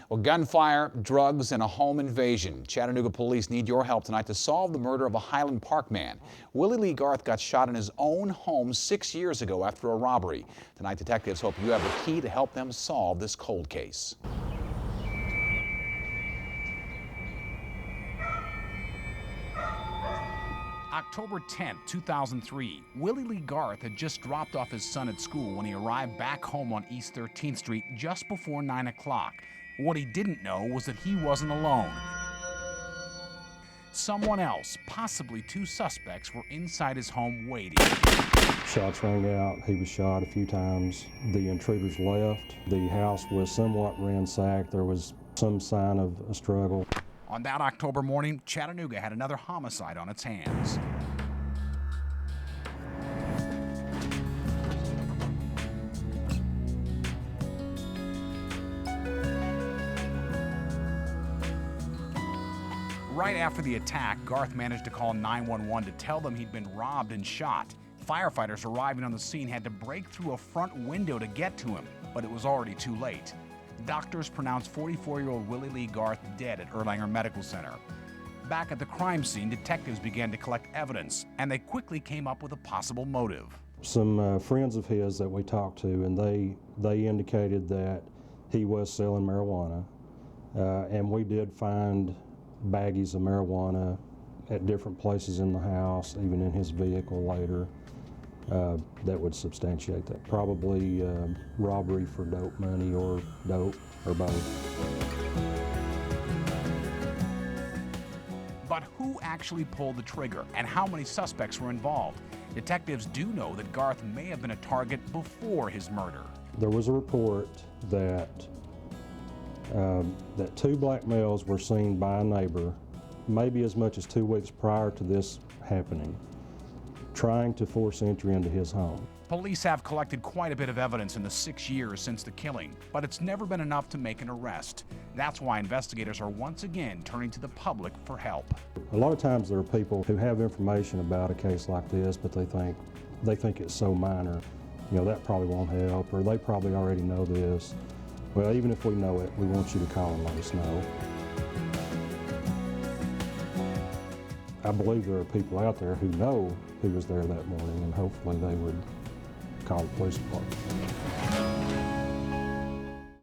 Well, gunfire, drugs, and a home invasion. Chattanooga police need your help tonight to solve the murder of a Highland Park man. Willie Lee Garth got shot in his own home 6 years ago after a robbery. Tonight, detectives hope you have the key to help them solve this cold case. October 10, 2003, Willie Lee Garth had just dropped off his son at school when he arrived back home on East 13th Street just before 9 o'clock. What he didn't know was that he wasn't alone. Someone else, possibly two suspects, were inside his home waiting. Shots rang out. He was shot a few times. The intruders left. The house was somewhat ransacked. There was some sign of a struggle. On that October morning, Chattanooga had another homicide on its hands. Right after the attack, Garth managed to call 911 to tell them he'd been robbed and shot. Firefighters arriving on the scene had to break through a front window to get to him, but it was already too late. Doctors pronounced 44-year-old Willie Lee Garth dead at Erlanger Medical Center. Back at the crime scene, detectives began to collect evidence, and they quickly came up with a possible motive. Some friends of his that we talked to, and they indicated that he was selling marijuana, and we did find baggies of marijuana at different places in the house, even in his vehicle later, that would substantiate that. Probably robbery for dope money or dope, or both. But who actually pulled the trigger, and how many suspects were involved? Detectives do know that Garth may have been a target before his murder. There was a report that that two black males were seen by a neighbor, maybe as much as 2 weeks prior to this happening, trying to force entry into his home. Police have collected quite a bit of evidence in the 6 years since the killing, but it's never been enough to make an arrest. That's why investigators are once again turning to the public for help. A lot of times there are people who have information about a case like this, but they think it's so minor, you know, that probably won't help, or they probably already know this. Well, even if we know it, we want you to call and let us know. I believe there are people out there who know who was there that morning, and hopefully they would call the police department.